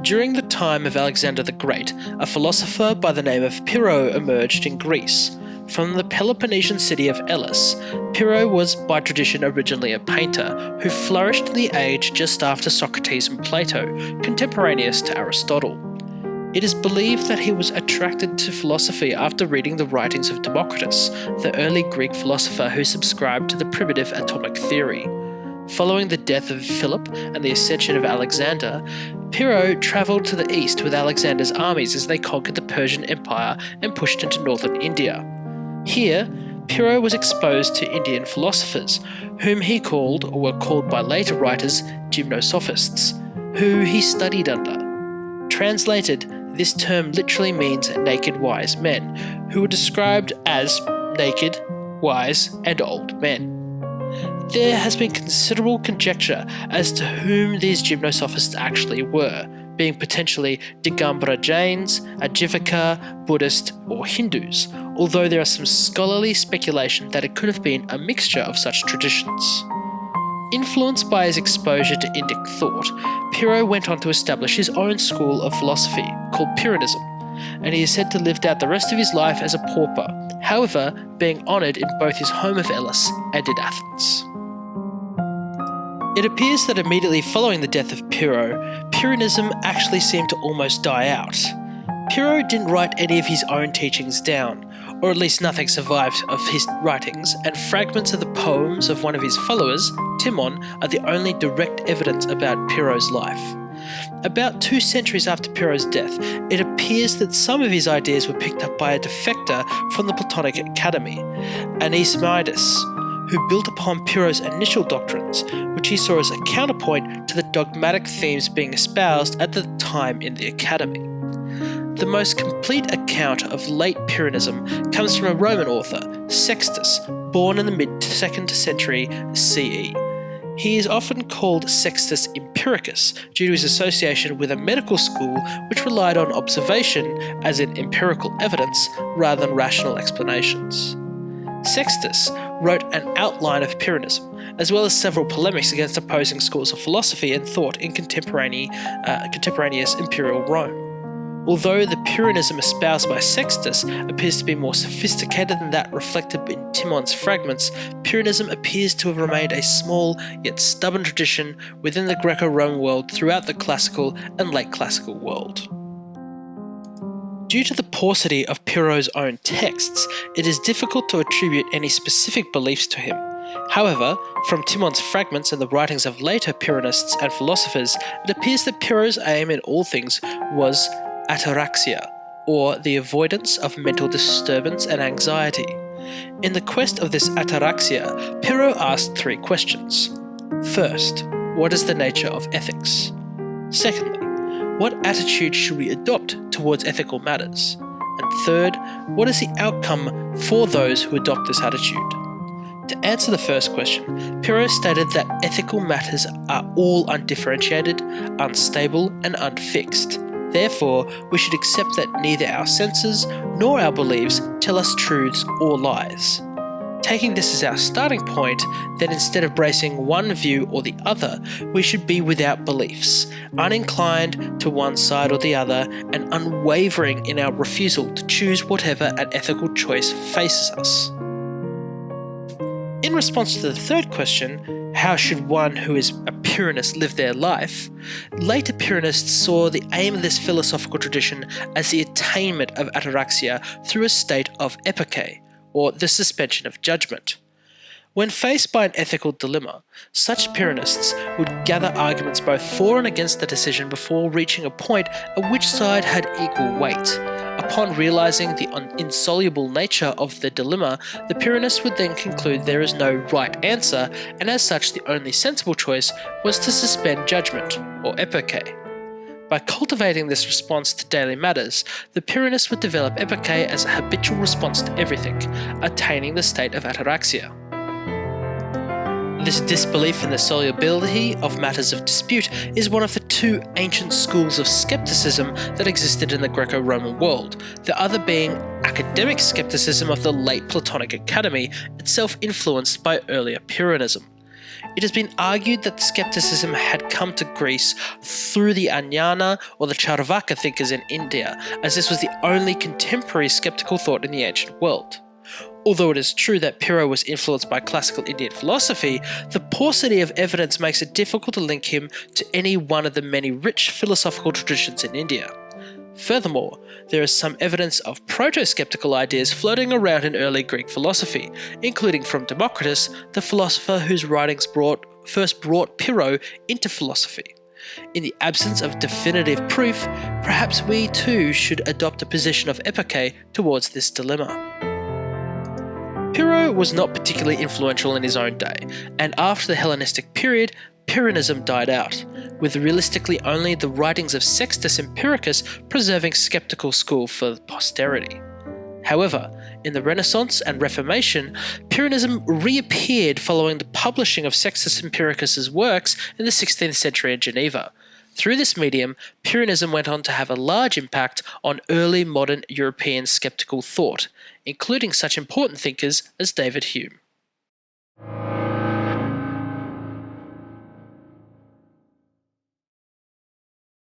During the time of Alexander the Great, a philosopher by the name of Pyrrho emerged in Greece. From the Peloponnesian city of Elis, Pyrrho was by tradition originally a painter who flourished in the age just after Socrates and Plato, contemporaneous to Aristotle. It is believed that he was attracted to philosophy after reading the writings of Democritus, the early Greek philosopher who subscribed to the primitive atomic theory. Following the death of Philip and the ascension of Alexander, Pyrrho travelled to the east with Alexander's armies as they conquered the Persian Empire and pushed into northern India. Here, Pyrrho was exposed to Indian philosophers, whom he called, or were called by later writers, gymnosophists, who he studied under. Translated, this term literally means naked wise men, who were described as naked, wise, and old men. There has been considerable conjecture as to whom these gymnosophists actually were, being potentially Digambara Jains, Ajivaka, Buddhist, or Hindus, although there is some scholarly speculation that it could have been a mixture of such traditions. Influenced by his exposure to Indic thought, Pyrrho went on to establish his own school of philosophy, called Pyrrhonism, and he is said to have lived out the rest of his life as a pauper, however, being honoured in both his home of Elis and in Athens. It appears that immediately following the death of Pyrrho, Pyrrhonism actually seemed to almost die out. Pyrrho didn't write any of his own teachings down, or at least nothing survived of his writings, and fragments of the poems of one of his followers, Timon, are the only direct evidence about Pyrrho's life. About 2 centuries after Pyrrho's death, it appears that some of his ideas were picked up by a defector from the Platonic Academy, Anaximenes, who built upon Pyrrho's initial doctrines, which he saw as a counterpoint to the dogmatic themes being espoused at the time in the Academy. The most complete account of late Pyrrhonism comes from a Roman author, Sextus, born in the mid-2nd century CE. He is often called Sextus Empiricus due to his association with a medical school which relied on observation, as in empirical evidence, rather than rational explanations. Sextus wrote an outline of Pyrrhonism, as well as several polemics against opposing schools of philosophy and thought in contemporaneous imperial Rome. Although the Pyrrhonism espoused by Sextus appears to be more sophisticated than that reflected in Timon's fragments, Pyrrhonism appears to have remained a small yet stubborn tradition within the Greco-Roman world throughout the classical and late classical world. Due to the paucity of Pyrrho's own texts, it is difficult to attribute any specific beliefs to him. However, from Timon's fragments and the writings of later Pyrrhonists and philosophers, it appears that Pyrrho's aim in all things was ataraxia, or the avoidance of mental disturbance and anxiety. In the quest of this ataraxia, Pyrrho asked 3 questions. First, what is the nature of ethics? Secondly, what attitude should we adopt towards ethical matters? And third, what is the outcome for those who adopt this attitude? To answer the first question, Pyrrho stated that ethical matters are all undifferentiated, unstable, and unfixed. Therefore, we should accept that neither our senses nor our beliefs tell us truths or lies. Taking this as our starting point, then instead of bracing one view or the other, we should be without beliefs, uninclined to one side or the other, and unwavering in our refusal to choose whatever an ethical choice faces us. In response to the third question, how should one who is a Pyrrhonist live their life? Later Pyrrhonists saw the aim of this philosophical tradition as the attainment of ataraxia through a state of epike, or the suspension of judgment. When faced by an ethical dilemma, such Pyrrhonists would gather arguments both for and against the decision before reaching a point at which side had equal weight. Upon realizing the insoluble nature of the dilemma, the Pyrrhonists would then conclude there is no right answer, and as such the only sensible choice was to suspend judgment, or epike. By cultivating this response to daily matters, the Pyrrhonists would develop epike as a habitual response to everything, attaining the state of ataraxia. This disbelief in the solubility of matters of dispute is one of the 2 ancient schools of scepticism that existed in the Greco-Roman world, the other being academic skepticism of the late Platonic Academy, itself influenced by earlier Pyrrhonism. It has been argued that skepticism had come to Greece through the Jnana or the Charvaka thinkers in India, as this was the only contemporary skeptical thought in the ancient world. Although it is true that Pyrrho was influenced by classical Indian philosophy, the paucity of evidence makes it difficult to link him to any one of the many rich philosophical traditions in India. Furthermore, there is some evidence of proto-skeptical ideas floating around in early Greek philosophy, including from Democritus, the philosopher whose writings first brought Pyrrho into philosophy. In the absence of definitive proof, perhaps we too should adopt a position of epoche towards this dilemma. Pyrrho was not particularly influential in his own day, and after the Hellenistic period, Pyrrhonism died out, with realistically only the writings of Sextus Empiricus preserving skeptical school for posterity. However, in the Renaissance and Reformation, Pyrrhonism reappeared following the publishing of Sextus Empiricus's works in the 16th century in Geneva. Through this medium, Pyrrhonism went on to have a large impact on early modern European skeptical thought, including such important thinkers as David Hume.